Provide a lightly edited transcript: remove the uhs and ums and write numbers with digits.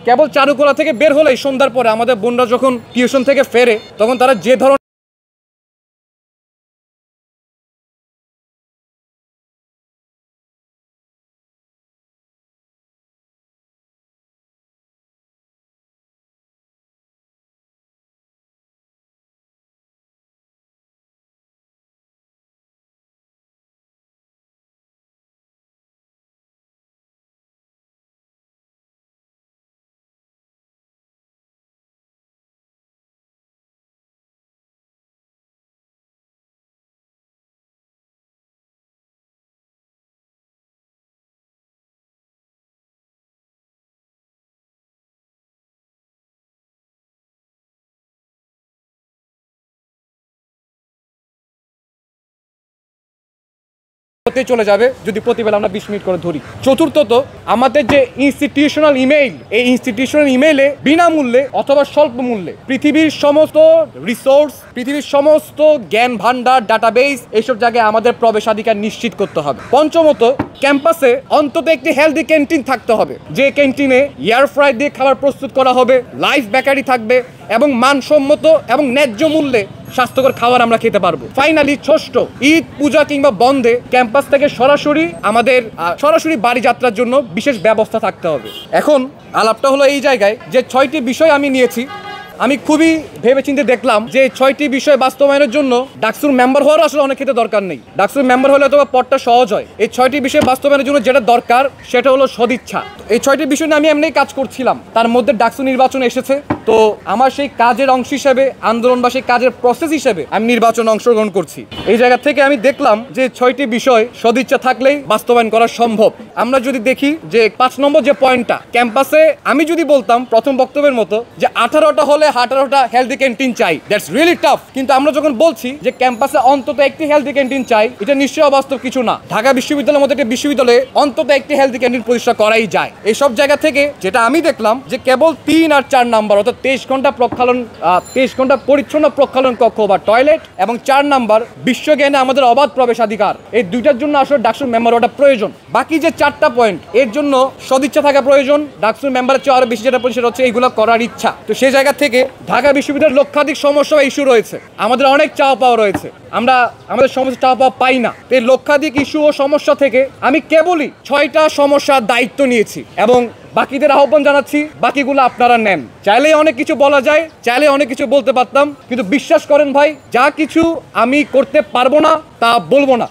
কেবল চারুকলা থেকে বের হলেই সন্ধ্যার পরে আমাদের বোনরা যখন টিউশন থেকে ফেরে তখন তারা যে ধরনের চলে যাবে যদি প্রতিবেলা আমরা 20 মিনিট করে ধরি। চতুর্থত, আমাদের যে ইনস্টিটিউশনাল ইমেইল, এই ইনস্টিটিউশনাল ইমেইলে বিনামূল্যে অথবা স্বল্প মূল্যে পৃথিবীর সমস্ত রিসোর্স, পৃথিবীর সমস্ত জ্ঞান ভান্ডার, ডাটাবেস, এইসব জায়গায় আমাদের প্রবেশাধিকার নিশ্চিত করতে হবে। পঞ্চমত, ক্যাম্পাসে অন্তত একটি হেলদি ক্যান্টিন থাকতে হবে, যে ক্যান্টিনে এয়ার ফ্রাই দিয়ে খাবার প্রস্তুত করা হবে, লাইফ বেকারি থাকবে এবং মানসম্মত এবং ন্যায্য মূল্যে স্বাস্থ্যকর খাবার আমরা খেতে পারবো। ফাইনালি, ষষ্ঠ, ঈদ, পূজা কিংবা বন্ধে ক্যাম্পাস থেকে সরাসরি বাড়ি যাত্রার জন্য বিশেষ ব্যবস্থা থাকতে হবে। এখন আলাপটা হলো এই জায়গায় যে 6টি বিষয় আমি নিয়েছি। আমি খুবই ভেবেচিন্তে দেখলাম যে 6টি বিষয় বাস্তবায়নের জন্য ডাকসুর মেম্বার হওয়ার আসলে অনেক ক্ষেত্রে দরকার নেই। ডাকসুর মেম্বার হলে অথবা পদটা সহজ হয়। এই 6টি বিষয় বাস্তবায়নের জন্য যেটা দরকার সেটা হলো সদিচ্ছা। এই 6টি বিষয় নিয়ে আমি এমনিই কাজ করছিলাম, তার মধ্যে ডাকসু নির্বাচন এসেছে। তো আমার সেই কাজের অংশ হিসেবে, আন্দোলন বা সেই কাজের প্রসেস হিসেবে আমি নির্বাচনে অংশগ্রহণ করছি। এই জায়গা থেকে আমি দেখলাম যে 6টি বিষয় সদিচ্ছা থাকলেই বাস্তবায়ন করা সম্ভব। আমরা যদি দেখি যে 5 নম্বর যে পয়েন্টটা, ক্যাম্পাসে আমি যদি বলতাম প্রথম বক্তব্যের মতো যে 18টা হলে 18টা হেলদি ক্যান্টিন চাই, দ্যাটস রিয়েলি টাফ। কিন্তু আমরা যখন বলছি যে ক্যাম্পাসে অন্তত একটি হেলদি ক্যান্টিন চাই, এটা নিশ্চয়ই অবাস্তব কিছু না। ঢাকা বিশ্ববিদ্যালয়ের মতো একটি বিশ্ববিদ্যালয়ে অন্তত একটি হেলদি ক্যান্টিন প্রতিষ্ঠা করাই যায়। এইসব জায়গা থেকে যেটা আমি দেখলাম যে কেবল 3 আর 4 নাম্বার, অর্থাৎ 23 ঘন্টা পরিচ্ছন্ন প্রক্ষালন কক্ষ বা টয়লেট, এবং 4 নাম্বার বিশ্বজ্ঞানে আমাদের অবাধ প্রবেশাধিকার, এই দুইটার জন্য আসলে ডাকসুর মেম্বার হওয়াটা প্রয়োজন। বাকি যে 4টা পয়েন্ট, এর জন্য সদিচ্ছা থাকা প্রয়োজন। ডাকসুর মেম্বারের চেয়ে আরো বেশি যেটা সেটা হচ্ছে এইগুলো করার ইচ্ছা। তো সেই জায়গা থেকে ঢাকা বিশ্ববিদ্যালয়ের লক্ষাধিক সমস্যা বা ইস্যু রয়েছে, আমাদের অনেক চাওয়া পাওয়া রয়েছে, আমরা আমাদের সমস্ত চাওয়া পাওয়া পাই না। এই লক্ষাধিক ইস্যু ও সমস্যা থেকে আমি কেবলই 6টা সমস্যার দায়িত্ব নিয়েছি এবং বাকিদের আহ্বান জানাচ্ছি বাকিগুলো আপনারা নেন। চাইলেই অনেক কিছু বলা যায়, চাইলে অনেক কিছু বলতে পারতাম, কিন্তু বিশ্বাস করেন ভাই, যা কিছু আমি করতে পারবো না তা বলবো না।